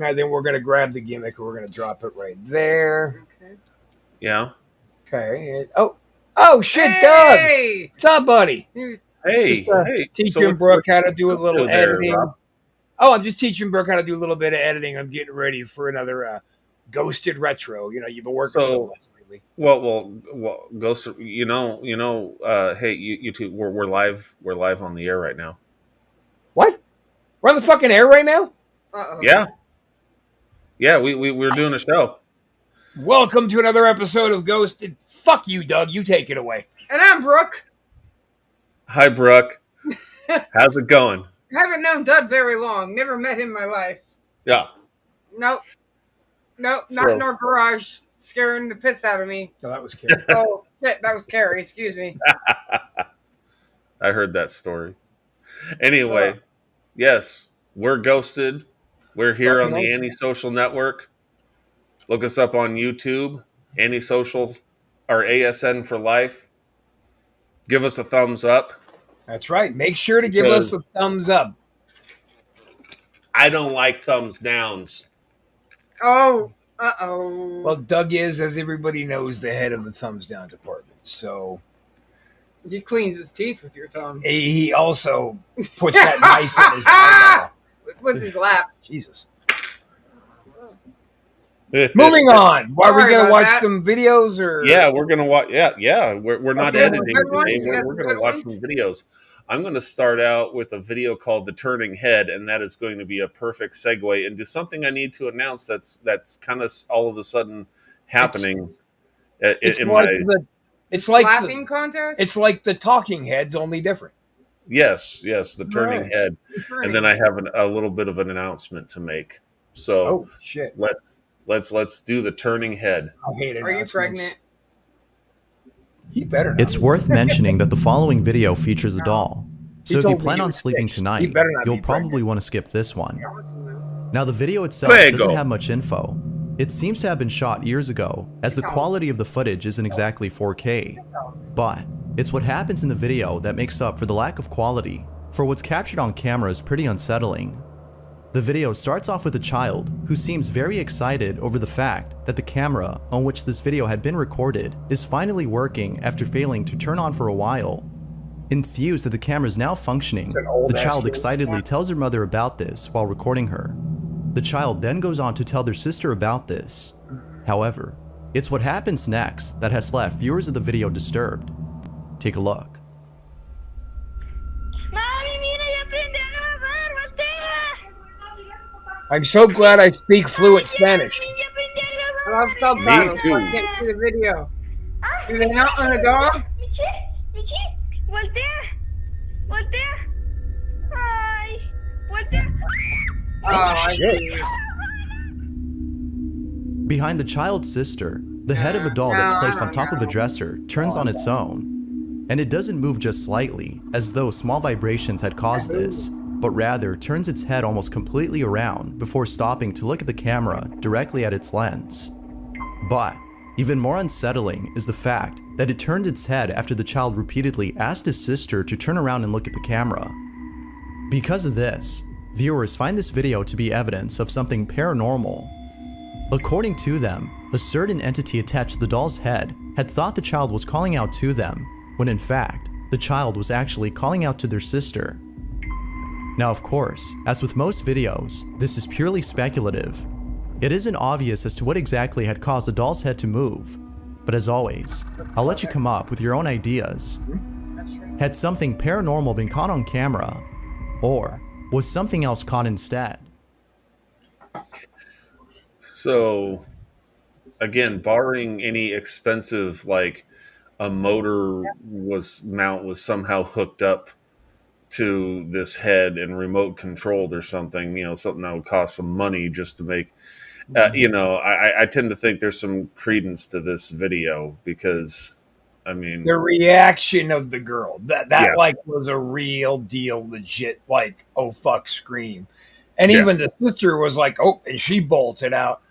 And then we're going to grab the gimmick and we're going to drop it right there. Okay. Yeah. Okay. Oh shit, Doug. Hey! What's up, buddy? Hey, Just hey. teaching Brooke how to do a what's little up there, editing. Rob? Oh, I'm just teaching Brooke how to do a little bit of editing. I'm getting ready for another Ghosted Retro. You know, you've been working so much lately. Well, Ghost. Hey, you two, we're live. We're live on the air right now. What? We're on the fucking air right now? Uh-oh. Yeah. We're doing a show. Welcome to another episode of Ghosted. Fuck you, Doug. You take it away. And I'm Brooke. Hi, Brooke. How's it going? Haven't known Doug very long. Never met him in my life. Yeah. Nope, not So- in our garage, scaring the piss out of me. No, that was Carrie. Oh, shit, that was Carrie. Excuse me. I heard that story. Anyway, yes, we're Ghosted. We're here on the Antisocial Network. Look us up on YouTube, Antisocial or ASN for Life. Give us a thumbs up. That's right. Make sure to give us a thumbs up. I don't like thumbs downs. Oh, uh-oh. Well, Doug is, as everybody knows, the head of the thumbs down department. So He cleans his teeth with your thumb. he also puts that knife in his eyeball. With his lap. Jesus. Moving on. Are we Sorry going to about watch that. some videos or? Yeah, we're gonna watch. Yeah. We're not Okay, editing good ones, today. yeah, We're good gonna watch ones. some videos. I'm gonna start out with a video called "The Turning Head," and that is going to be a perfect segue into something I need to announce. That's kind of all of a sudden happening. It's in like my Slapping contest? it's like the Talking Heads, only different. yes, the Turning Right. Head, and then I have a little bit of an announcement to make. So Oh shit! let's do the Turning Head. I hate Are you announcements. pregnant? You better not. It's worth mentioning that the following video features a doll. So if you told me plan you on were sleeping 6. tonight, You better not you'll be probably pregnant. want to skip this one. Now the video itself There you doesn't go. have much info. It seems to have been shot years ago, as the quality of the footage isn't exactly 4K. But it's what happens in the video that makes up for the lack of quality, for what's captured on camera is pretty unsettling. The video starts off with a child who seems very excited over the fact that the camera on which this video had been recorded is finally working after failing to turn on for a while. Enthused that the camera is now functioning, an old the child ass excitedly tells her mother about this while recording her. The child then goes on to tell their sister about this. However, it's what happens next that has left viewers of the video disturbed. Take a look. Mami, mira, ya aprendí a grabar, voltea. I'm so glad I speak fluent Spanish. Ya aprendí a I grabar. love subtitles. too. I can't see the video. Ay, Do they not on a dog? Michi, voltea. Voltea. Ay, voltea. Oh, I shit. see. Behind the child's sister, the head of a doll that's placed on top of a dresser turns on its own. And it doesn't move just slightly, as though small vibrations had caused this, but rather turns its head almost completely around before stopping to look at the camera directly at its lens. But even more unsettling is the fact that it turned its head after the child repeatedly asked his sister to turn around and look at the camera. Because of this, viewers find this video to be evidence of something paranormal. According to them, a certain entity attached to the doll's head had thought the child was calling out to them, when in fact, the child was actually calling out to their sister. Now of course, as with most videos, this is purely speculative. It isn't obvious as to what exactly had caused the doll's head to move, but as always, I'll let you come up with your own ideas. Had something paranormal been caught on camera, or was something else caught instead? So, again, barring any expensive, like a motor mount was somehow hooked up to this head and remote controlled or something, something that would cost some money just to make, I tend to think there's some credence to this video because, I mean, The reaction of the girl that Yeah. like was a real deal, legit, like oh fuck scream, and Yeah. even the sister was like oh, and she bolted out.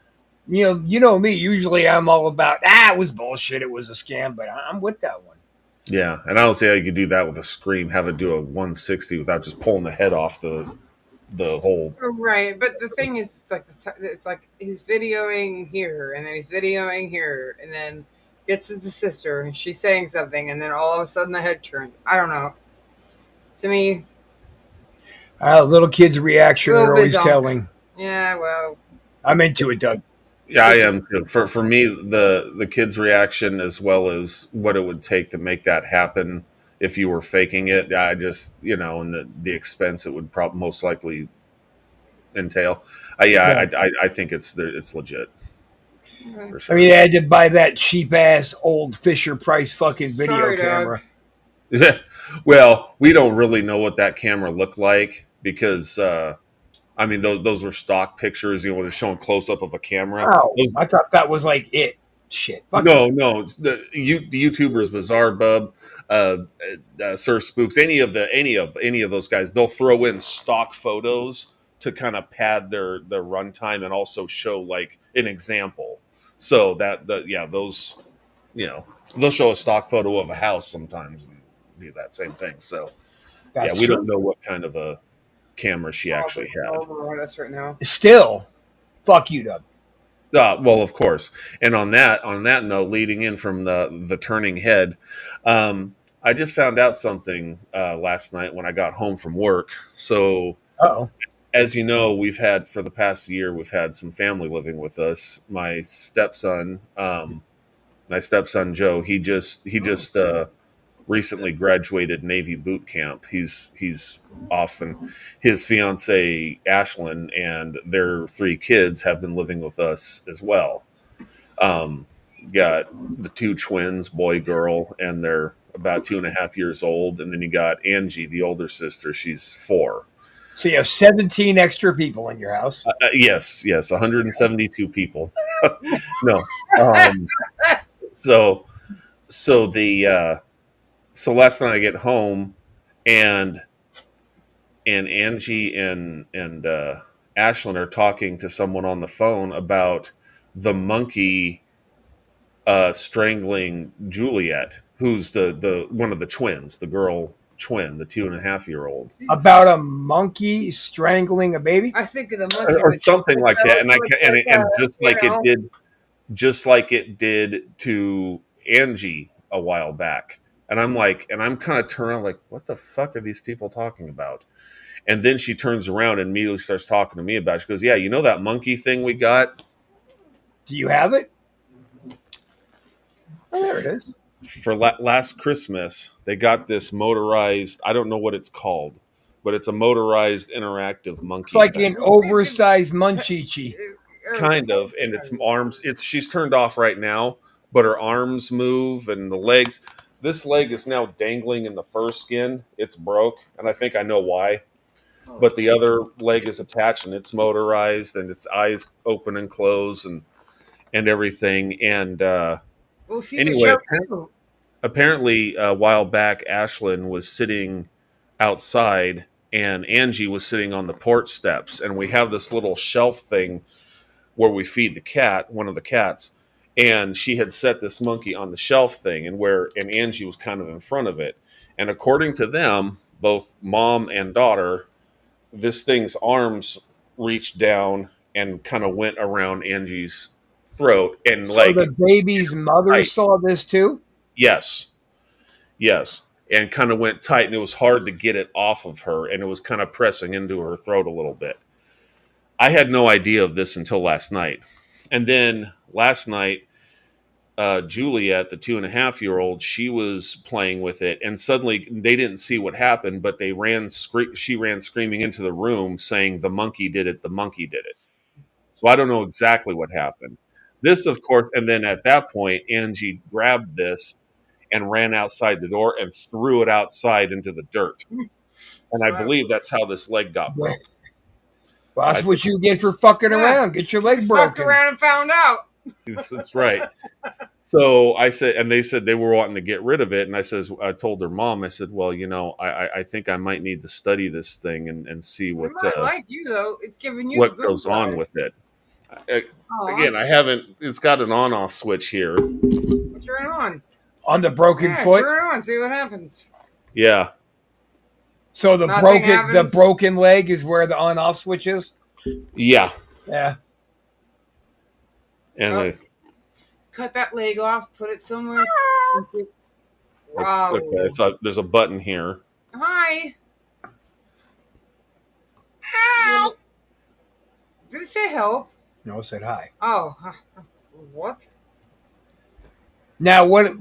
You know me. Usually I'm all about it was bullshit. It was a scam, but I'm with that one. yeah, and I don't see how you could do that with a scream, have it do a 160 without just pulling the head off the the whole. Right, but the thing is, it's like he's videoing here, and then he's videoing here, and then gets to the sister, and she's saying something, and then all of a sudden the head turns. I don't know. To me, Little kids' reaction Little are always bizonk. telling. yeah, well, I'm into it, Doug. Yeah, I am too. For me, the kid's reaction as well as what it would take to make that happen if you were faking it. I just and the expense it would probably most likely entail. I think it's legit for I sure. mean, I had to buy that cheap ass old Fisher Price fucking video Sorry, Doug. camera. Well, we don't really know what that camera looked like because I mean those were stock pictures. When they're showing close up of a camera. Oh, I thought that was like it. Shit. Fuck No, it's the YouTubers, Bizarre Bub, Sir Spooks, any of those guys, they'll throw in stock photos to kind of pad their runtime and also show like an example. So those they'll show a stock photo of a house sometimes and do that same thing. So That's we true. don't know what kind of a camera she actually had. over us right now. Still, fuck you, Doug. Well, of course. And on that note, leading in from the turning head, I just found out something last night when I got home from work. So, Uh-oh. as you know, we've had for the past year, we've had some family living with us. My stepson Joe, he just recently graduated Navy boot camp. He's off, and his fiance Ashlyn and their 3 kids have been living with us as well. Got the 2 twins, boy, girl, and they're about 2.5 years old. And then you got Angie, the older sister. She's 4. So you have 17 extra people in your house. Yes, 172 people. No. So last night I get home and Angie and Ashlyn are talking to someone on the phone about the monkey strangling Juliet, who's the one of the twins, the girl twin, the 2.5-year-old, About a monkey strangling a baby? I think of the monkey or with something like that. And it just like it did to Angie a while back. And I'm kind of turning like, what the fuck are these people talking about? And then she turns around and immediately starts talking to me about it. She goes, yeah, you know that monkey thing we got? Do you have it? Oh, there it is. For last Christmas, they got this motorized, I don't know what it's called, but it's a motorized interactive monkey. It's like thing. an oversized munchie. Kind of, and its arms, she's turned off right now, but her arms move and the legs. This leg is now dangling in the fur skin. It's broke, and I think I know why. But the other leg is attached, and it's motorized, and its eyes open and close, and everything. And We'll see anyway, the show. apparently, a while back, Ashlyn was sitting outside, and Angie was sitting on the porch steps, and we have this little shelf thing where we feed the cat, one of the cats. And she had set this monkey on the shelf thing, and Angie was kind of in front of it. And according to them, both mom and daughter, this thing's arms reached down and kind of went around Angie's throat. And So the baby's mother Right. saw this too? yes, and kind of went tight, and it was hard to get it off of her, and it was kind of pressing into her throat a little bit. I had no idea of this until last night. And then last night, Juliet, the 2.5-year-old, she was playing with it, and suddenly they didn't see what happened, but she ran screaming into the room saying, "The monkey did it, the monkey did it." So I don't know exactly what happened. This, of course, and then at that point, Angie grabbed this and ran outside the door and threw it outside into the dirt. And I believe that's how this leg got broke. Well, that's what you get for fucking Yeah. around. Get your leg Fucked broken. around and found out. That's right. So I said, and they said they were wanting to get rid of it. And I told their mom, I said, well, I think I might need to study this thing and see It what might like you though. It's giving you what the good goes on side. with it. Aw, Again, it's got an on-off switch here. turn it on. On the broken Yeah, foot? turn it on. See what happens. Yeah. So the Nothing the happens? broken leg is where the on-off switch is. Yeah, Yeah. and Oh. Cut that leg off. Put it somewhere. Wow. okay, so there's a button here. Hi. Help! Did it say help? No, it said hi. Oh. What? Now what?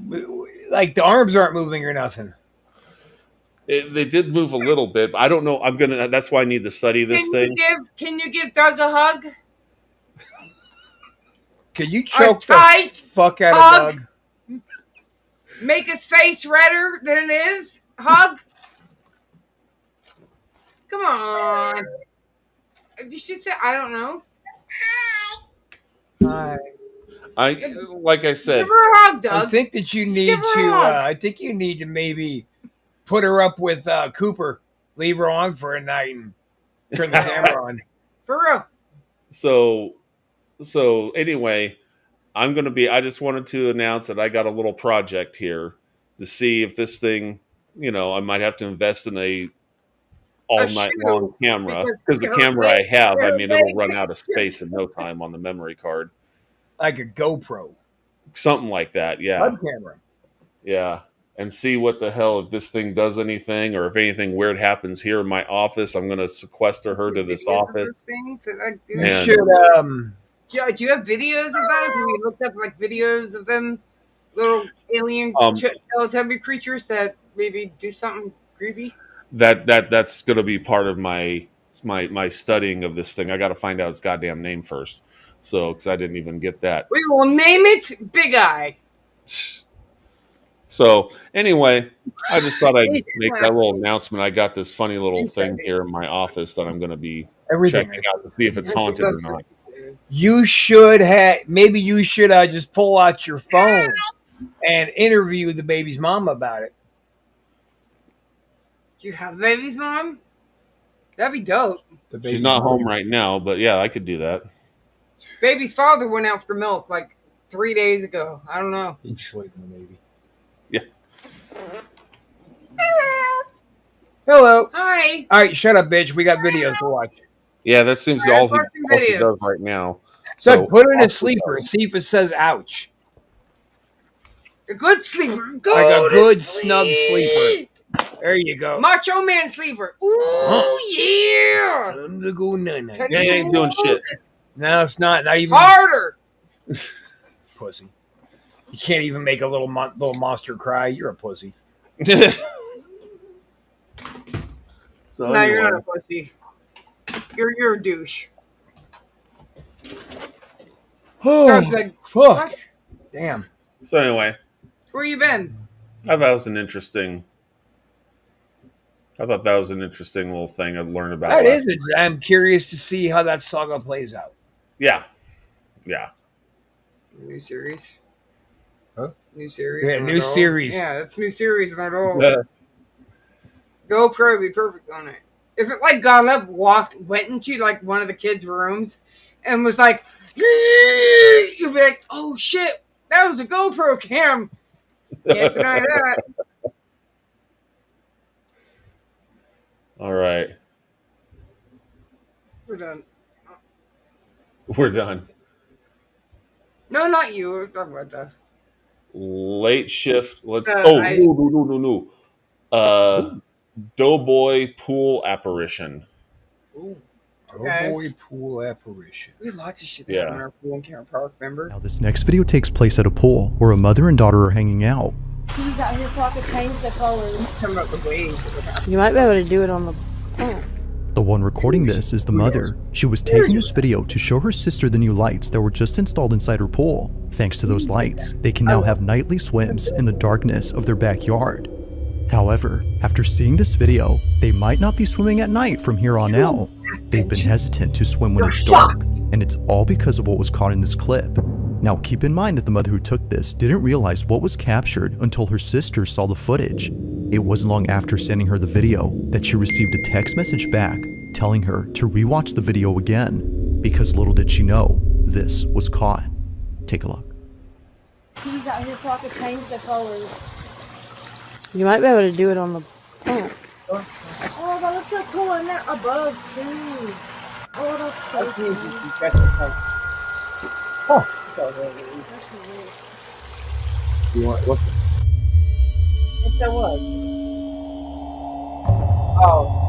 Like the arms aren't moving or nothing. They did move a little bit, but I don't know. That's why I need to study this thing. Can you give Doug a hug? Can you choke the tight fuck out hug. of Doug? Make his face redder than it is? Hug? Come on. Did she say, I don't know? Hi. Like I said, Give her a hug, I Doug. think that you Just need give her to. a hug. I think you need to maybe put her up with Cooper. Leave her on for a night and turn the camera on. For real. so anyway, I just wanted to announce that I got a little project here to see if this thing, I might have to invest in a all night shoe, long camera because the her camera I leg- have, her it'll leg- run out of space in no time on the memory card. Like a GoPro. Something like that, yeah. Web camera. Yeah. And see what the hell, if this thing does anything or if anything weird happens here in my office, I'm going to sequester her to this Videos of those office. things that I do. You And- should. Yeah, do you have videos of those? Have you looked up like videos of them little alien Teletubby creatures that maybe do something creepy? That's going to be part of my studying of this thing. I got to find out its goddamn name first. So, because I didn't even get that. We will name it Big Eye. So, anyway, I just thought I'd make that little announcement. I got this funny little thing here in my office that I'm going to be Everything. checking out to see if it's haunted or not. You should have. Maybe you should just pull out your phone and interview the baby's mom about it. Do you have baby's mom? That'd be dope. The She's baby's not mom. home right now, but yeah, I could do that. Baby's father went out for milk like 3 days ago. I don't know. He's sleeping, maybe. Yeah. Hello. Hi. All right, shut up, bitch. We got videos to watch. Yeah, that seems to I'm all he watching videos. does right now. So put her in I'll a sleeper and see if it says ouch. A good sleeper. Go Like a to good sleep. snug sleeper. There you go. Macho man sleeper. Ooh, yeah. Time to go night-night. Yeah, he ain't doing shit. No, it's not. Not even Harder. pussy. You can't even make a little monster cry. You're a pussy. So No, you're anyway, not a pussy. You're a douche. Oh, Doug's like, fuck. what? Damn. so anyway, Where you been? I thought that was an interesting little thing I'd learn about. That last is it. I'm curious to see how that saga plays out. Yeah. New series. Huh? New series. Yeah, not new all. series. Yeah, that's new series, not all. Yeah. GoPro would be perfect on it. If it like got up, went into like one of the kids' rooms, and was like, you'd be like, "Oh shit, that was a GoPro cam." Can't deny that. All right. We're done. We're done. No, not you. We're talking about that. Late shift. Let's. I- No. Doughboy pool apparition. Ooh. Oh Okay. boy, pool apparition. We had lots of shit Yeah. that in our pool in Cameron Park. Remember? Now, this next video takes place at a pool where a mother and daughter are hanging out. He's out here so I could change the colors. Talking about the waves that would happen. You might be able to do it on the phone. The one recording this is the mother. She was taking this video to show her sister the new lights that were just installed inside her pool. Thanks to those lights, they can now have nightly swims in the darkness of their backyard. However, after seeing this video, they might not be swimming at night from here on out. They've been hesitant to swim when it's dark, and it's all because of what was caught in this clip. Now keep in mind that the mother who took this didn't realize what was captured until her sister saw the footage. It wasn't long after sending her the video that she received a text message back telling her to rewatch the video again, because little did she know, this was caught. Take a look. He's out here so I could change the colors. You might be able to do it on the phone. Oh, looks so cool in there above too. Oh, that's so That's cool. easy. That's okay. Huh. That's weird. You want what? What that was? Oh.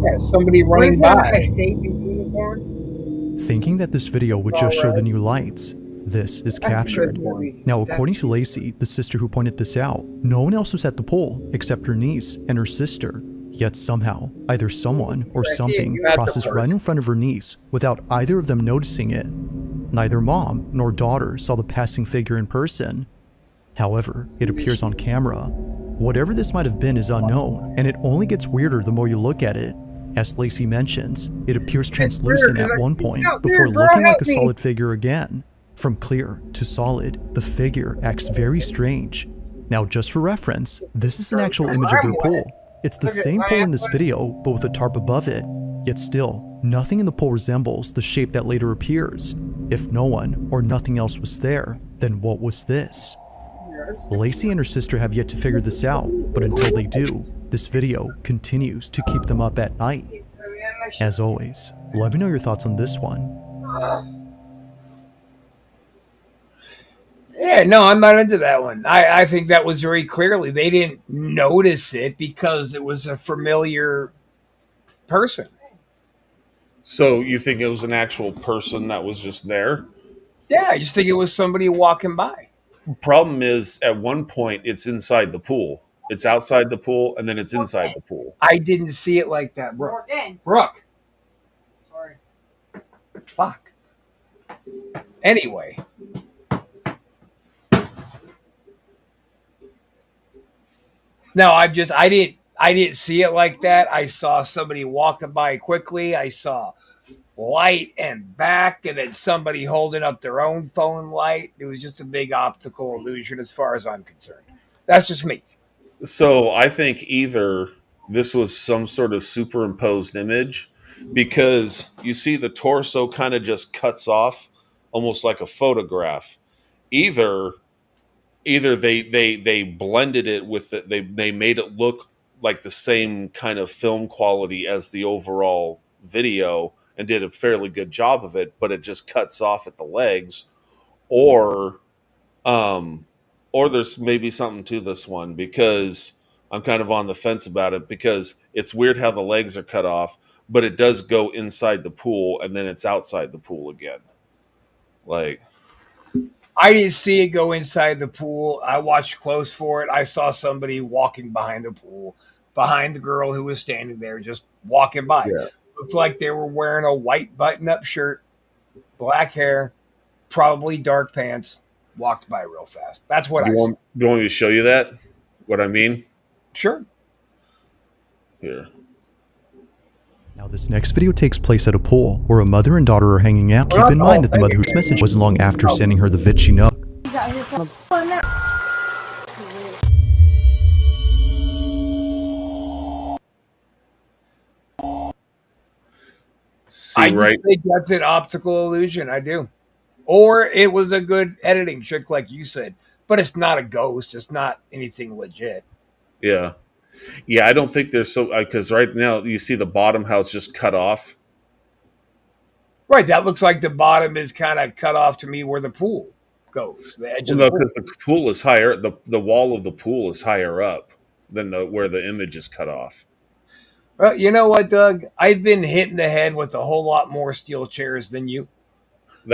Yeah, somebody What running is that? A by. safety uniform? Thinking that this video would just show the new lights, this is captured. Now, according to Lacey, the sister who pointed this out, no one else was at the pool except her niece and her sister. Yet somehow, either someone or something crosses right in front of her niece without either of them noticing it. Neither mom nor daughter saw the passing figure in person. However, it appears on camera. Whatever this might have been is unknown, and it only gets weirder the more you look at it. As Lacey mentions, it appears translucent at one point before looking like a solid figure again. From clear to solid, the figure acts very strange. Now, just for reference, this is an actual image of their pool. It's the same pool in this video, but with a tarp above it. Yet still, nothing in the pool resembles the shape that later appears. If no one or nothing else was there, then what was this? Lacey and her sister have yet to figure this out, but until they do, this video continues to keep them up at night. As always, let me know your thoughts on this one. Yeah, no, I'm not into that one. I think that was very clearly they didn't notice it because it was a familiar person. So you think it was an actual person that was just there? Yeah, I just think it was somebody walking by. Problem is, at one point, it's inside the pool. It's outside the pool, and then it's inside the pool. I didn't see it like that, Brooke. Morgan. Brooke, Sorry. fuck. Anyway. No, I didn't see it like that. I saw somebody walking by quickly. I saw light and back, and then somebody holding up their own phone light. It was just a big optical illusion as far as I'm concerned. That's just me. So I think either this was some sort of superimposed image, because you see the torso kind of just cuts off almost like a photograph. Either they blended it with they made it look like the same kind of film quality as the overall video and did a fairly good job of it, but it just cuts off at the legs, or there's maybe something to this one, because I'm kind of on the fence about it, because it's weird how the legs are cut off, but it does go inside the pool and then it's outside the pool again. Like, I didn't see it go inside the pool. I watched close for it. I saw somebody walking behind the pool, behind the girl who was standing there, just walking by. Yeah. Looked like they were wearing a white button-up shirt, black hair, probably dark pants, walked by real fast. That's what I saw. do you want me to show you that? What I mean? Sure. Here. Now, this next video takes place at a pool where a mother and daughter are hanging out. Keep in mind that the mother who's message wasn't long after sending her the vid she knows. He's out here fucking in there. See, I right? think that's an optical illusion. I do. Or it was a good editing trick, like you said. But it's not a ghost. It's not anything legit. Yeah. Yeah, I don't think there's so, because right now you see the bottom how it's just cut off. Right. That looks like the bottom is kind of cut off to me where the pool goes. The edge of No, the pool. because the pool is higher. The wall of the pool is higher up than where the image is cut off. Well, you know what, Doug? I've been hit in the head with a whole lot more steel chairs than you.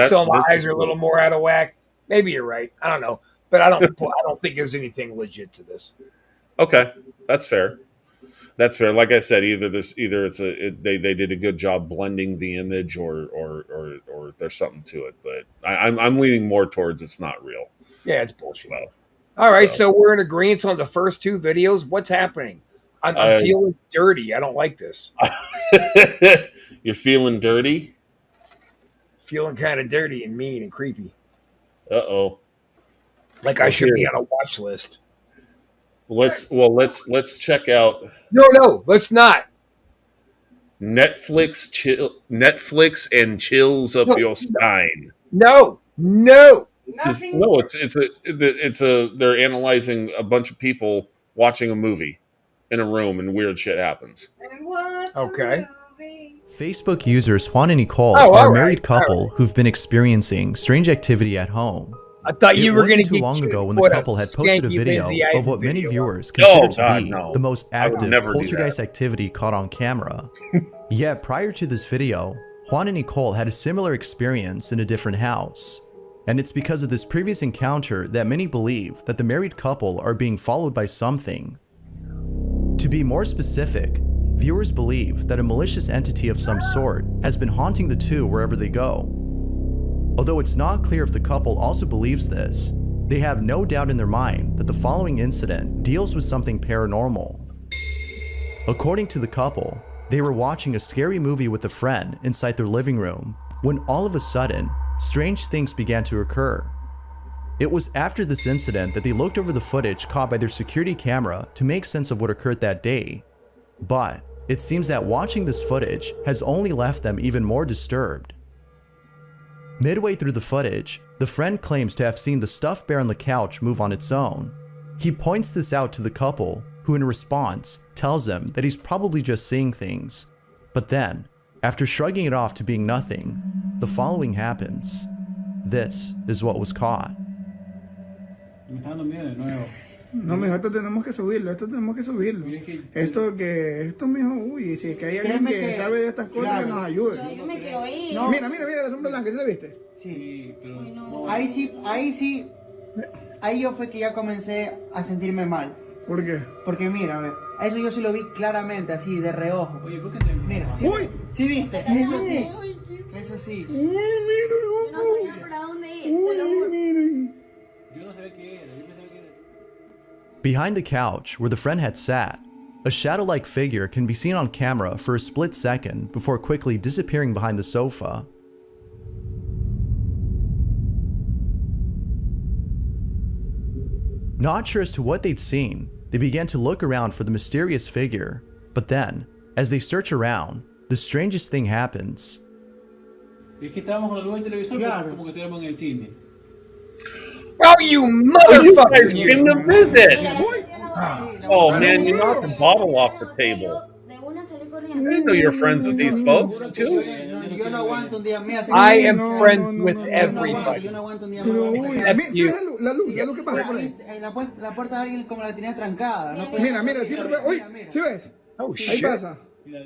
So my eyes are a little more out of whack. Maybe you're right. I don't know. But I don't think there's anything legit to this. Okay, that's fair. That's fair. Like I said, either they did a good job blending the image, or there's something to it. But I'm leaning more towards it's not real. Yeah, it's bullshit. Well, All right, so we're in agreement on the first two videos. What's happening? I'm feeling dirty. I don't like this. You're feeling dirty? Feeling kind of dirty and mean and creepy. Uh-oh. Like I should be on a watch list. Let's check out No, let's not. Netflix and chills up your spine. No. They're analyzing a bunch of people watching a movie in a room and weird shit happens. And what's the Okay. movie? Facebook users Juan and Nicole Oh, are a all married right, couple who've been experiencing strange activity at home. I thought you It were going wasn't to too get long cute ago and when the put couple had posted a skanky video Lindsay of Ivan what many video up. viewers consider to God, be no. the most I would active never do poltergeist that. activity caught on camera. Yet prior to this video, Juan and Nicole had a similar experience in a different house. And it's because of this previous encounter that many believe that the married couple are being followed by something. To be more specific, viewers believe that a malicious entity of some sort has been haunting the two wherever they go. Although it's not clear if the couple also believes this, they have no doubt in their mind that the following incident deals with something paranormal. According to the couple, they were watching a scary movie with a friend inside their living room when all of a sudden, strange things began to occur. It was after this incident that they looked over the footage caught by their security camera to make sense of what occurred that day. But it seems that watching this footage has only left them even more disturbed. Midway through the footage, the friend claims to have seen the stuffed bear on the couch move on its own. He points this out to the couple, who in response tells him that he's probably just seeing things. But then, after shrugging it off to being nothing, the following happens. This is what was caught. Me está dando miedo de nuevo. No, mijo, esto tenemos que subirlo, esto tenemos que subirlo. Mira que- Esto, mijo, uy, si es que hay alguien Créeme que que- sabe de estas cosas, claro. que nos ayude. Yo me quiero ir. No. Mira, la sombra blanca, ¿sí la viste? Sí. Sí, pero Ay, no. no. Ahí sí, ahí yo fue que ya comencé a sentirme mal. ¿Por qué? Porque mira, a ver, a eso yo sí lo vi claramente, así, de reojo. Oye, ¿por qué se Mira, sí, Uy. sí viste, eso sí, eso sí. Uy, mira, Yo no sabía por dónde ir. Te lo uy, juro. miren. Yo no sabía qué era, yo pensaba que era. Behind the couch where the friend had sat, a shadow-like figure can be seen on camera for a split second before quickly disappearing behind the sofa. Not sure as to what they'd seen, they began to look around for the mysterious figure, but then, as they search around, the strangest thing happens. Es que estábamos con la luz del televisor, Claro. pero como que estuviéramos en el cine. Oh, you Oh, you guys motherfucker! came to Mira, visit. ya la Oh man, you knocked the bottle off the table. De una salí I corriendo. didn't know you're friends with these folks too. Yo no aguanto un día, mira, I am No, friends no, with no, no, yo no everybody. aguanto, yo no aguanto un día Pero, más. uy, Except mira, you. la luz que pasa por ahí. En la puerta de alguien como la tenía trancada. No Mira, siempre, uy, mira. ¿sí ves? Oh, Ahí shit. pasa. Mira,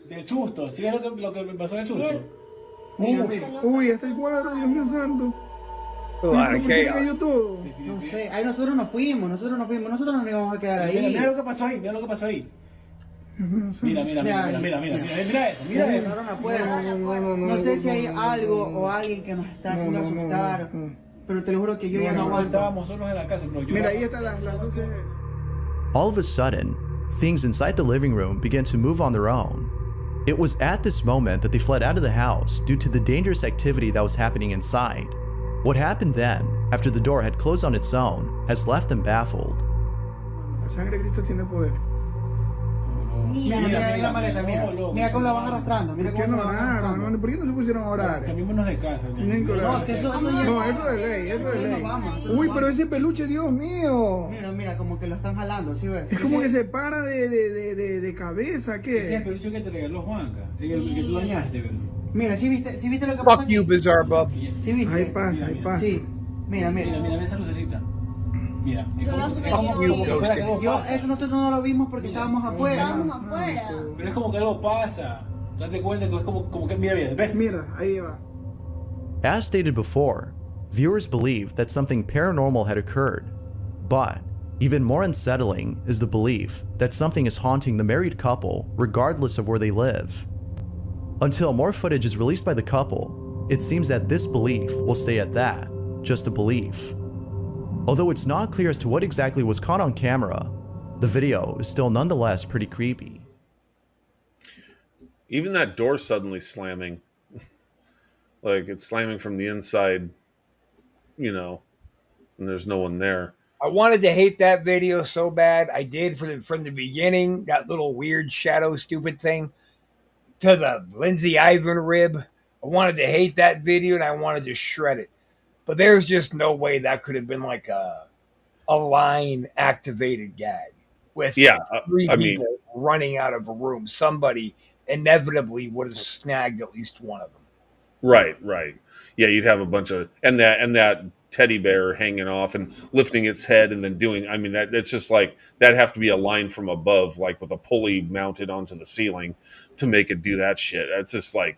del susto, ¿sí ves lo que me pasó del susto? Bien. Mira, mira. Uy, hasta el cuadro, Dios mío santo. It's a lot ¿Por of qué chaos. cayó todo? No sé, ahí nosotros nos fuimos, nosotros no nos íbamos a quedar Mira, ahí. mira lo que pasó ahí, mira lo que pasó ahí. Mira, mira, Mira, mira, mira, mira, mira eso, mira eso. Cerraron la puerta. No sé si hay algo o alguien que nos está haciendo asustar, pero te lo juro que yo ya no aguanto. Estábamos solos en la casa, bro. Yo Mira, ahí están las luces. All of a sudden, things inside the living room began to move on their own. It was at this moment that they fled out of the house due to the dangerous activity that was happening inside. What happened then, after the door had closed on its own, has left them baffled. La sangre de Cristo tiene poder. Mira, mira la maleta, mira. Mira cómo la van arrastrando, mira ¿Por qué cómo no se la van oraron, arrastrando. hermano? ¿Por qué no se pusieron a orar? Cambiémonos de casa. Tienen que No, orar. que eso ya... No, eso de ley, eso de Sí, ley. nos vamos. Uy, pero ese peluche, Dios mío. Mira, como que lo están jalando, ¿sí ves? Es como que se para de cabeza, Ese es el ¿qué? peluche que te regaló Juanca. El que tú dañaste, ¿ves? Mira, ¿sí viste lo que pasó Fuck you, aquí? Bizarre Buff. ¿Sí viste? Ahí pasa, ahí pasa. Sí, mira. Mira, ve esa lucecita. Mira, es Yo como, no sé es qué como quiero que ir. fuera que algo Yo, pasa. eso nosotros no lo vimos porque estábamos afuera. Estábamos afuera. Pero es como que algo pasa. Date cuenta que es como que mira, ¿ves? Mira, ahí va. As stated before, viewers believe that something paranormal had occurred. But even more unsettling is the belief that something is haunting the married couple regardless of where they live. Until more footage is released by the couple, it seems that this belief will stay at that, just a belief. Although it's not clear as to what exactly was caught on camera, the video is still nonetheless pretty creepy. Even that door suddenly slamming, like it's slamming from the inside, you know, and there's no one there. I wanted to hate that video so bad. I did from the beginning, that little weird shadow stupid thing, to the Lindsay Ivan rib. I wanted to hate that video and I wanted to shred it. But there's just no way that could have been like a line activated gag. with Yeah, three I mean, people running out of a room. Somebody inevitably would have snagged at least one of them. right, right. Yeah, you'd have a bunch of and that teddy bear hanging off and lifting its head and then doing. I mean, that's just like that'd have to be a line from above, like with a pulley mounted onto the ceiling to make it do that shit. That's just like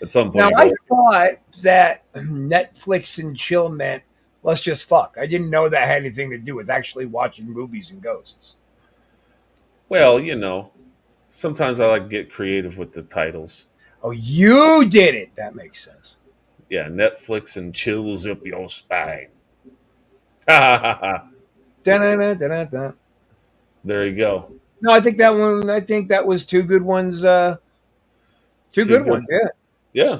at some point. Now, you I go, thought that Netflix and chill meant let's just fuck. I didn't know that had anything to do with actually watching movies and ghosts. well, sometimes I like to get creative with the titles. Oh, you did it. That makes sense. Yeah, Netflix and chills up your spine. Ha ha ha. Da-da-da-da-da-da. There you go. No, I think that was two good ones. Two good good. ones, yeah. Yeah.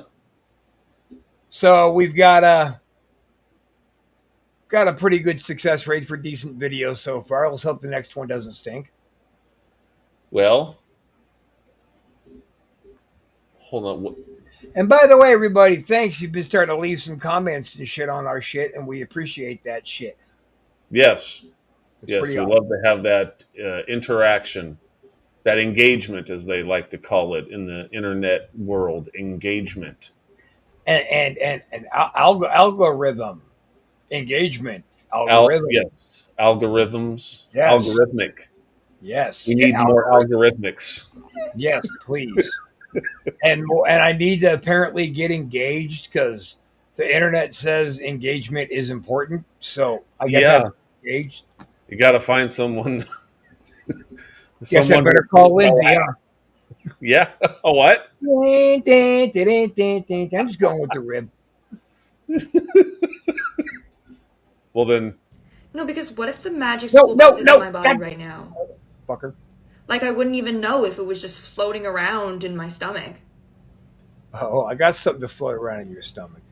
So we've got a pretty good success rate for decent videos so far. Let's hope the next one doesn't stink. Well, hold on. And by the way, everybody, thanks. You've been starting to leave some comments and shit on our shit, and we appreciate that shit. Yes. It's Yes, pretty we awesome. love to have that interaction, that engagement, as they like to call it in the internet world, engagement. And algorithm engagement algorithm. Yes, algorithms, Yes. algorithmic. Yes. We need Yeah, more algorithmics. Yes, please. and I need to apparently get engaged because the internet says engagement is important. So I guess I have to be engaged. You got to find someone. Guess I better call Lindsay. Huh? Yeah. A what? I'm just going with the rib. Well, then. No, because what if the magic No, school no, bus is no, in my body God. right now? Fucker. Like, I wouldn't even know if it was just floating around in my stomach. Oh, I got something to float around in your stomach.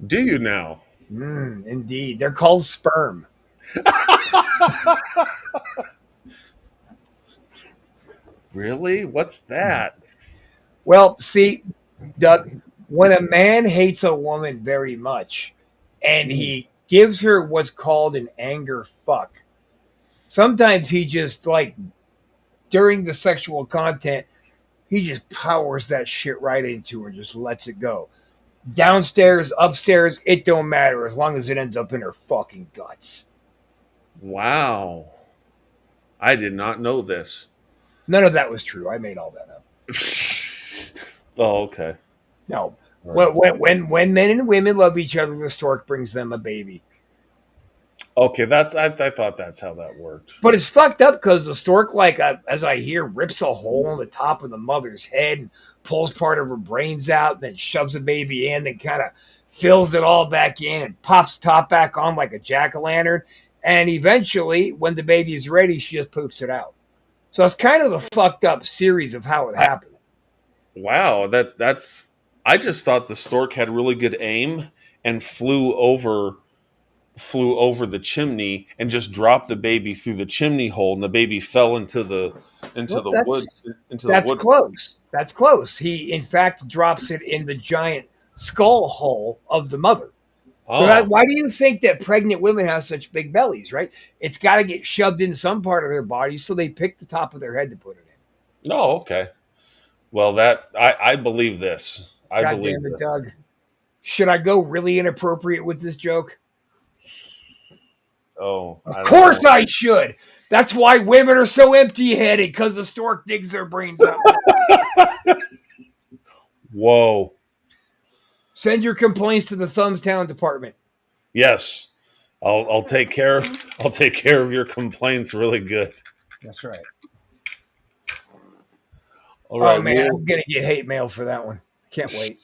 Do you now? Indeed. They're called sperm. Really? What's that? Well, see, Doug, when a man hates a woman very much and he gives her what's called an anger fuck, sometimes he just, like, during the sexual content, he just powers that shit right into her and just lets it go. Downstairs, upstairs, it don't matter as long as it ends up in her fucking guts. Wow. I did not know this. None of that was true. I made all that up. Oh, okay. No. Right. When men and women love each other, the stork brings them a baby. Okay, I thought that's how that worked. But it's fucked up because the stork, like, as I hear, rips a hole in the top of the mother's head and pulls part of her brains out, and then shoves the baby in, and kind of fills it all back in and pops top back on like a jack-o'-lantern. And eventually, when the baby is ready, she just poops it out. So it's kind of a fucked up series of how it happened. Wow, that's. I just thought the stork had really good aim and flew over the chimney and just dropped the baby through the chimney hole, and the baby fell into the wood. That's close. That's close. He, in fact, drops it in the giant skull hole of the mother. Oh. Why do you think that pregnant women have such big bellies, right? It's got to get shoved in some part of their body, so they pick the top of their head to put it in. Oh, okay. Well, that I believe this. I God believe damn it, this. Doug. Should I go really inappropriate with this joke? Oh, Of course I should. That's why women are so empty-headed, because the stork digs their brains out. Whoa. Send your complaints to the Thumbstown department. Yes. I'll take care of your complaints really good. That's right. All right. Oh man, I'm gonna get hate mail for that one. Can't wait.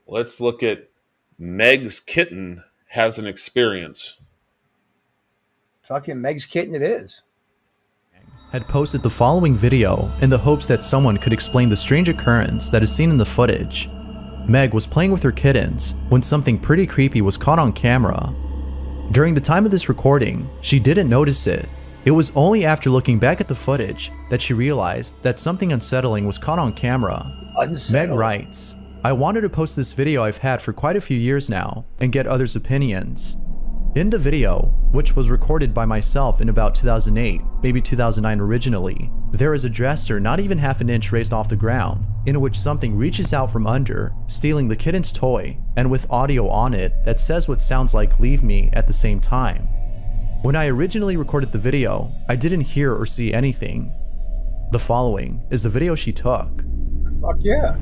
Let's look at Meg's kitten has an experience. Fucking Meg's kitten it is. Had posted the following video in the hopes that someone could explain the strange occurrence that is seen in the footage. Meg was playing with her kittens when something pretty creepy was caught on camera. During the time of this recording, she didn't notice it. It was only after looking back at the footage that she realized that something unsettling was caught on camera. Meg writes, "I wanted to post this video I've had for quite a few years now and get others' opinions. In the video, which was recorded by myself in about 2008, maybe 2009 originally, there is a dresser not even half an inch raised off the ground, in which something reaches out from under, stealing the kitten's toy, and with audio on it that says what sounds like "leave me" at the same time. When I originally recorded the video, I didn't hear or see anything. The following is the video she took. Fuck yeah.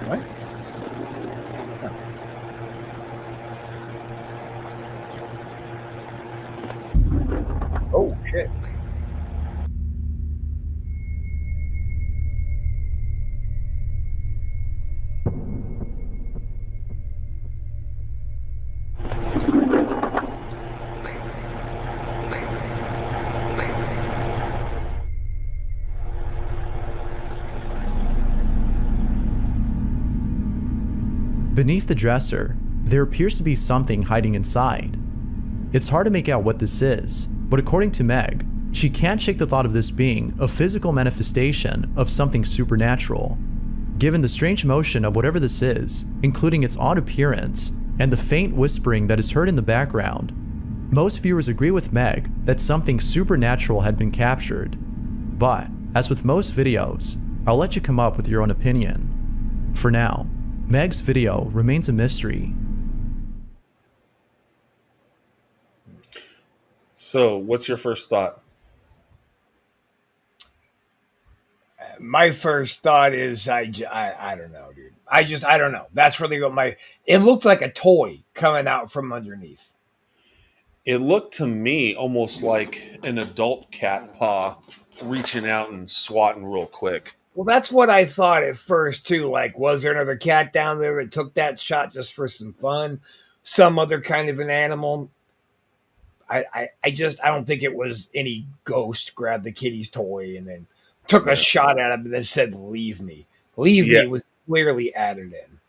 What? Oh shit. Beneath the dresser, there appears to be something hiding inside. It's hard to make out what this is, but according to Meg, she can't shake the thought of this being a physical manifestation of something supernatural. Given the strange motion of whatever this is, including its odd appearance and the faint whispering that is heard in the background, most viewers agree with Meg that something supernatural had been captured. But, as with most videos, I'll let you come up with your own opinion. For now, Meg's video remains a mystery. So, what's your first thought? My first thought is I don't know, dude. I don't know. That's really what it looked like a toy coming out from underneath. It looked to me almost like an adult cat paw reaching out and swatting real quick. Well, that's what I thought at first too. Like, was there another cat down there that took that shot just for some fun? Some other kind of an animal? I don't think it was any ghost grabbed the kitty's toy and then took a shot at him and then said, "Leave me." "Leave me" was clearly added in.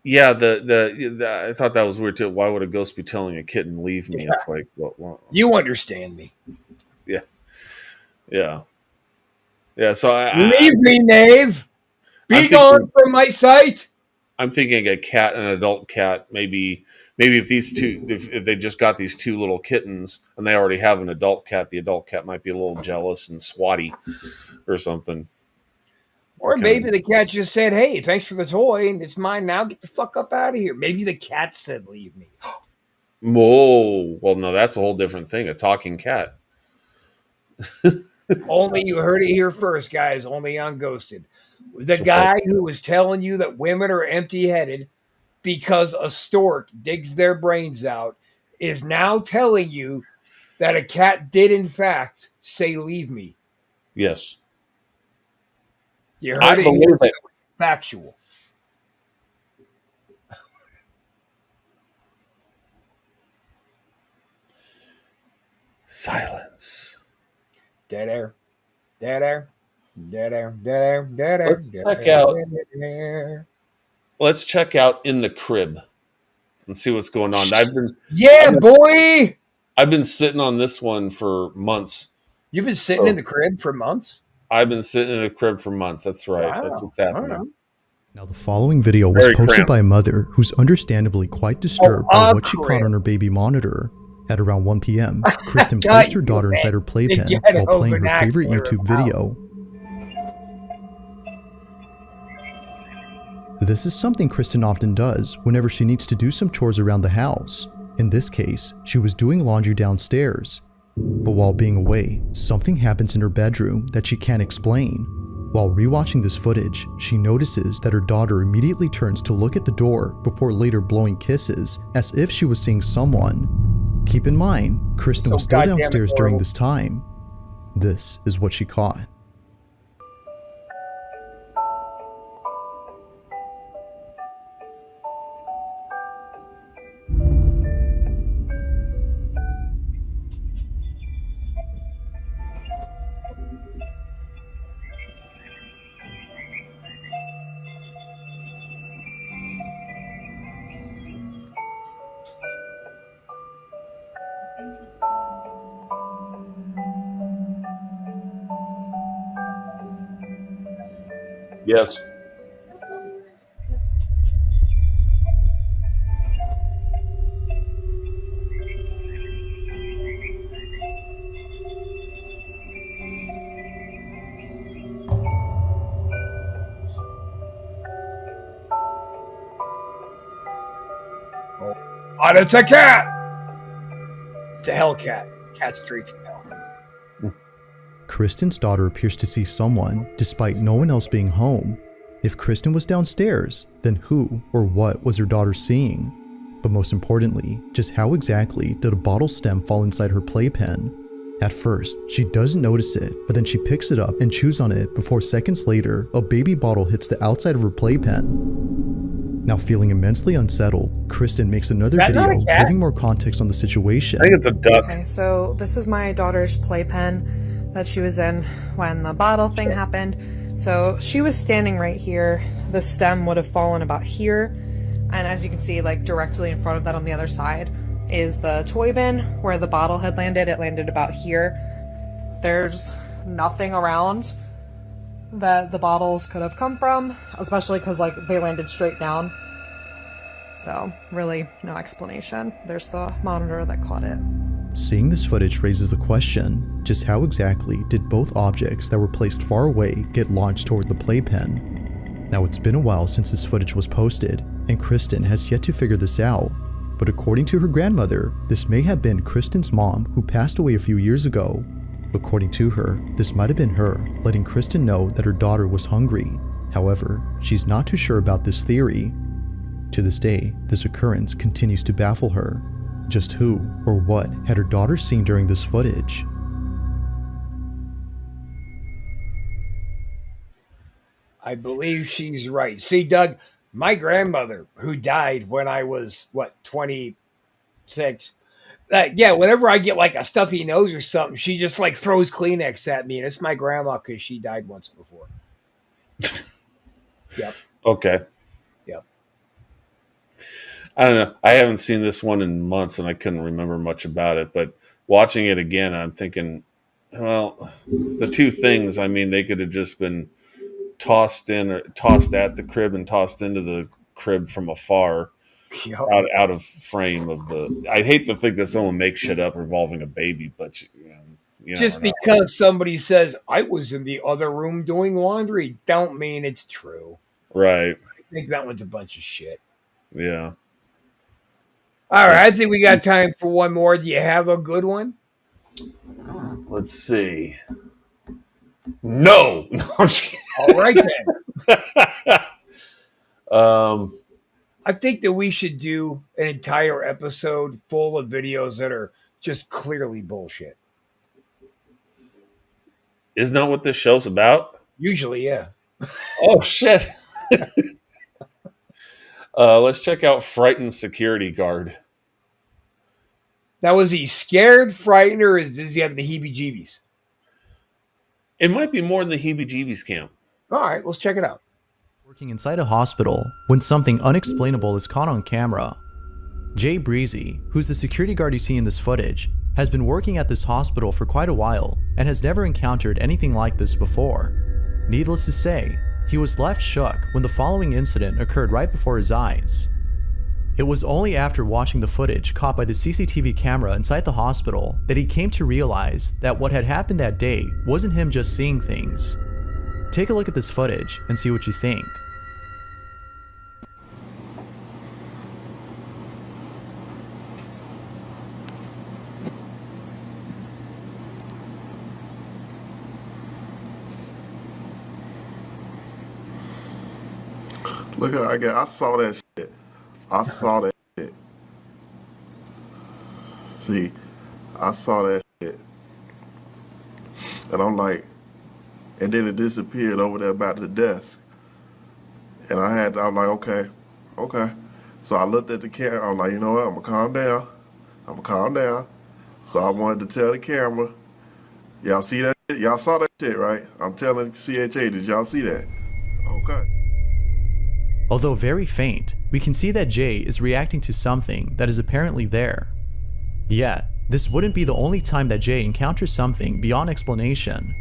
Yeah, the I thought that was weird too. Why would a ghost be telling a kitten "leave me"? Yeah. It's like, well, you understand me. Yeah. So leave me, knave. Be gone from my sight. I'm thinking a cat, an adult cat, maybe if these two, if they just got these two little kittens and they already have an adult cat, the adult cat might be a little jealous and swatty or something. Or maybe the cat just said, "Hey, thanks for the toy, and it's mine now. Get the fuck up out of here." Maybe the cat said, "Leave me." Whoa. Well, no, that's a whole different thing. A talking cat. Only you heard it here first, guys. Only on Ghosted. The guy who was telling you that women are empty-headed because a stork digs their brains out is now telling you that a cat did, in fact, say, "Leave me." Yes. You heard it here. It. Factual. Silence. Dead air. Dead air. Dead air. Dead air. Dead air. Let's check out. Let's check out in the crib and see what's going on. Boy. I've been sitting on this one for months. You've been sitting in the crib for months? I've been sitting in a crib for months. That's right. Wow. That's what's happening. Now, the following video was posted by a mother who's understandably quite disturbed by what she caught on her baby monitor. At around 1 p.m., Kristen placed her daughter inside her playpen while playing her favorite YouTube video. This is something Kristen often does whenever she needs to do some chores around the house. In this case, she was doing laundry downstairs. But while being away, something happens in her bedroom that she can't explain. While rewatching this footage, she notices that her daughter immediately turns to look at the door before later blowing kisses as if she was seeing someone. Keep in mind, Kristen was still downstairs during this time. This is what she caught. Yes. Oh, it's a cat. It's a Hellcat. Cat straight from hell. Kristen's daughter appears to see someone, despite no one else being home. If Kristen was downstairs, then who or what was her daughter seeing? But most importantly, just how exactly did a bottle stem fall inside her playpen? At first, she doesn't notice it, but then she picks it up and chews on it before seconds later, a baby bottle hits the outside of her playpen. Now feeling immensely unsettled, Kristen makes another That's not a video cat. giving more context on the situation. I think it's a duck. Okay, so this is my daughter's playpen that she was in when the bottle thing happened. So she was standing right here. The stem would have fallen about here. And as you can see, like directly in front of that on the other side is the toy bin where the bottle had landed. It landed about here. There's nothing around that the bottles could have come from, especially because like they landed straight down. So really no explanation. There's the monitor that caught it. Seeing this footage raises the question, just how exactly did both objects that were placed far away get launched toward the playpen? Now it's been a while since this footage was posted, and Kristen has yet to figure this out. But according to her grandmother, this may have been Kristen's mom who passed away a few years ago. According to her, this might have been her letting Kristen know that her daughter was hungry. However, she's not too sure about this theory. To this day, this occurrence continues to baffle her. Just who or what had her daughter seen during this footage? I believe she's right. See, Doug, my grandmother, who died when I was, 26, yeah, whenever I get like a stuffy nose or something, she just like throws Kleenex at me, and it's my grandma because she died once before. Yep. Okay. Yep. I don't know. I haven't seen this one in months, and I couldn't remember much about it. But watching it again, I'm thinking, well, the two things. I mean, they could have just been tossed in or tossed at the crib and tossed into the crib from afar, Yep. out of frame of the. I hate to think that someone makes shit up involving a baby, but you Just never know. because somebody says I was in the other room doing laundry, don't mean it's true. Right? I think that one's a bunch of shit. Yeah. All right, I think we got time for one more. Do you have a good one? Let's see. No. No, I'm just kidding. All right then. Um. I think that we should do an entire episode full of videos that are just clearly bullshit. Isn't that what this show's about? Usually, yeah. Oh shit. Let's check out Frightened Security Guard. Now, was he scared, frightened, or does he have the heebie-jeebies? It might be more than the heebie-jeebies camp. All right, let's check it out. Working inside a hospital when something unexplainable is caught on camera. Jay Breezy, who's the security guard you see in this footage, has been working at this hospital for quite a while and has never encountered anything like this before. Needless to say, he was left shook when the following incident occurred right before his eyes. It was only after watching the footage caught by the CCTV camera inside the hospital that he came to realize that what had happened that day wasn't him just seeing things. Take a look at this footage and see what you think. Look at I saw that shit. I saw that shit. See, I saw that shit. And I'm like, and then it disappeared over there by the desk. And I was like, okay. So I looked at the camera. I was like, you know what? I'm gonna calm down. So I wanted to tell the camera, y'all see that shit? Y'all saw that shit, right? I'm telling CHA, did y'all see that? Okay. Although very faint, we can see that Jay is reacting to something that is apparently there. Yet, this wouldn't be the only time that Jay encounters something beyond explanation.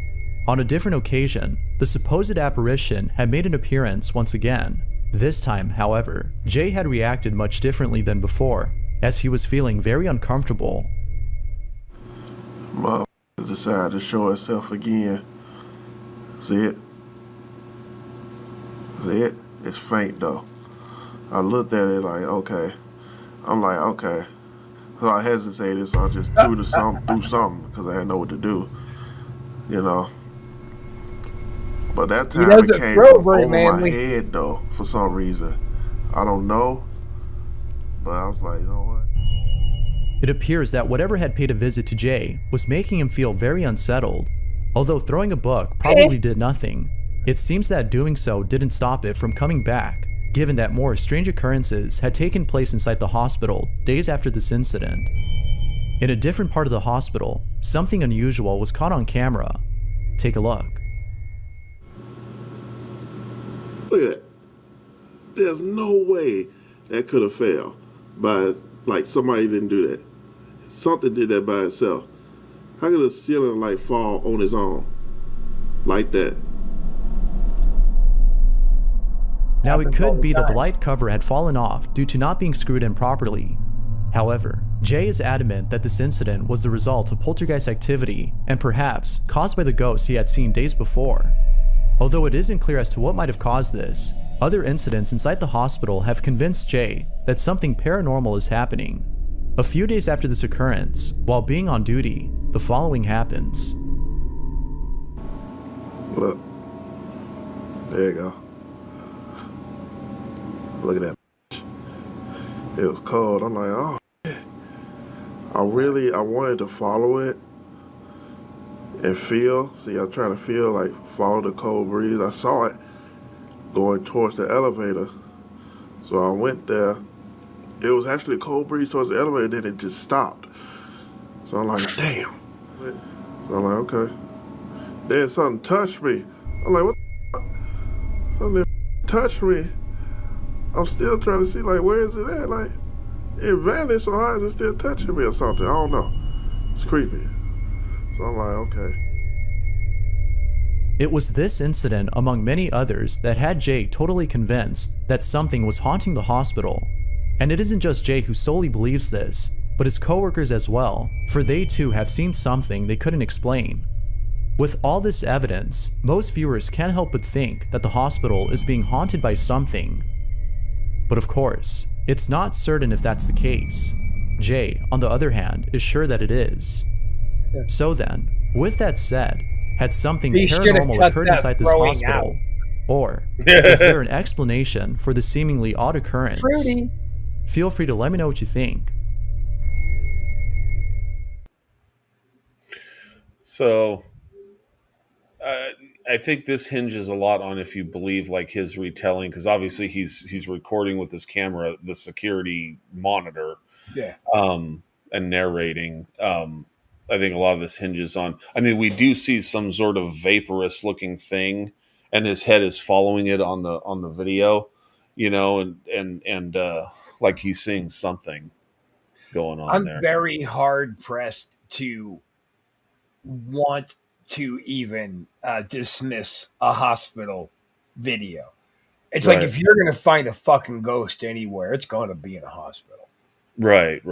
On a different occasion, the supposed apparition had made an appearance once again. This time, however, Jay had reacted much differently than before, as he was feeling very uncomfortable. Mother decided to show itself again. See it? See it? It's faint though. I looked at it like, okay. I'm like, okay. So I hesitated, so I just threw something because I didn't know what to do. You know. But that time it came from over my head though, for some reason. I don't know. But I was like, you know what? It appears that whatever had paid a visit to Jay was making him feel very unsettled. Although throwing a book probably did nothing, it seems that doing so didn't stop it from coming back, given that more strange occurrences had taken place inside the hospital days after this incident. In a different part of the hospital, something unusual was caught on camera. Take a look. Look at that. There's no way that could have failed by, like, somebody didn't do that. Something did that by itself. How could a ceiling light fall on its own like that? Now it could be that the light cover had fallen off due to not being screwed in properly. However, Jay is adamant that this incident was the result of poltergeist activity and perhaps caused by the ghost he had seen days before. Although it isn't clear as to what might have caused this, other incidents inside the hospital have convinced Jay that something paranormal is happening. A few days after this occurrence, while being on duty, the following happens. Look. There you go. Look at that. It was cold. I'm like, oh, man. I wanted to follow it and feel. See, I'm trying to feel, like, follow the cold breeze. I saw it going towards the elevator. So I went there. It was actually a cold breeze towards the elevator, then it just stopped. So I'm like, damn. So I'm like, okay. Then something touched me. I'm like, what the fuck? Something touched me. I'm still trying to see, like, where is it at? Like, it vanished, so how is it still touching me or something? I don't know. It's creepy. So I'm like, okay. It was this incident, among many others, that had Jay totally convinced that something was haunting the hospital. And it isn't just Jay who solely believes this, but his coworkers as well, for they too have seen something they couldn't explain. With all this evidence, most viewers can't help but think that the hospital is being haunted by something. But of course, it's not certain if that's the case. Jay, on the other hand, is sure that it is. So then, with that said, had something paranormal occurred inside this hospital? Or is there an explanation for the seemingly odd occurrence? Feel free to let me know what you think. So, I think this hinges a lot on if you believe like his retelling, because obviously he's recording with his camera, the security monitor, and narrating. I think a lot of this hinges on. I mean, we do see some sort of vaporous looking thing, and his head is following it on the video, you know, and like he's seeing something going on there. I'm very hard pressed to want to even dismiss a hospital video. It's like, if you're going to find a fucking ghost anywhere, it's going to be in a hospital. Right.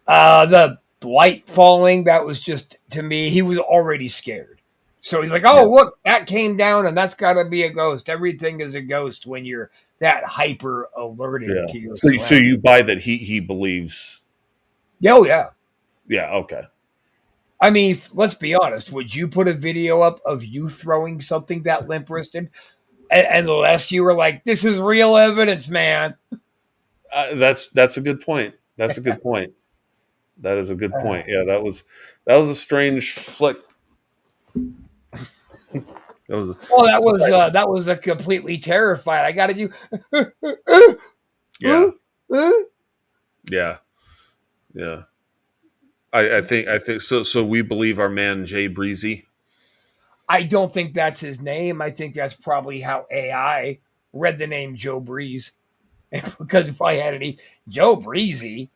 The light falling, that was just, to me, he was already scared. So he's like, oh, look, that came down and that's got to be a ghost. Everything is a ghost when you're that hyper alerted to your So you buy that he believes. Oh, yeah. Yeah, okay. I mean, let's be honest. Would you put a video up of you throwing something that limp-wristed? Unless you were like, this is real evidence, man. That's a good point. That's a good point. That is a good point. Yeah, that was a strange flick. That was a completely terrified. I got to do. Yeah. I think so. So we believe our man Jay Breezy. I don't think that's his name. I think that's probably how AI read the name Joe Breeze, because if I had any Joe Breezy,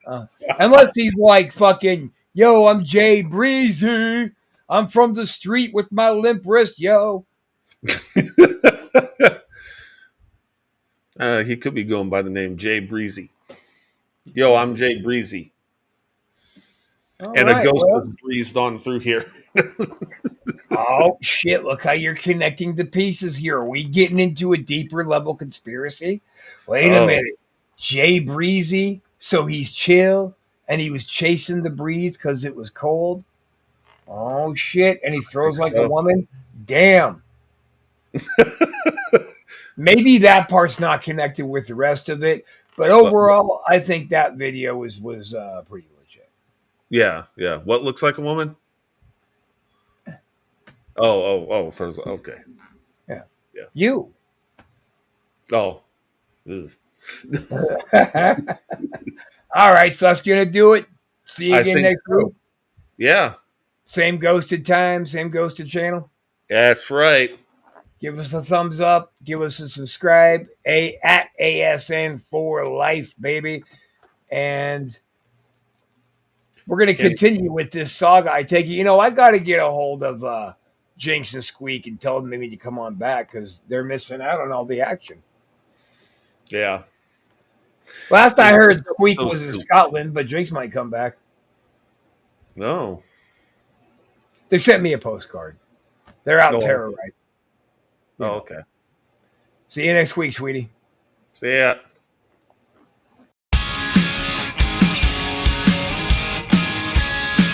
unless he's like fucking, yo, I'm Jay Breezy. I'm from the street with my limp wrist, yo. He could be going by the name Jay Breezy. Yo, I'm Jay Breezy. All And right, a ghost well. has breezed on through here. Oh, shit. Look how you're connecting the pieces here. Are we getting into a deeper level conspiracy? Wait a minute. Jay Breezy, so he's chill and he was chasing the breeze because it was cold? Oh, shit. And he throws like a woman? Damn. Maybe that part's not connected with the rest of it, but overall, I think that video was pretty legit. Yeah. What looks like a woman? Oh. Okay. Yeah. You. Oh. All right, so that's going to do it. See you again next week. Yeah. Same ghosted time, same ghosted channel. That's right. Give us a thumbs up. Give us a subscribe. At ASN for life, baby. And we're going to continue with this saga. I take it, I got to get a hold of Jinx and Squeak and tell them maybe to come on back because they're missing out on all the action. Yeah. Last I heard, Squeak was in Scotland, but Jinx might come back. No. They sent me a postcard. They're out terrorizing. Oh, okay. See you next week, sweetie. See ya.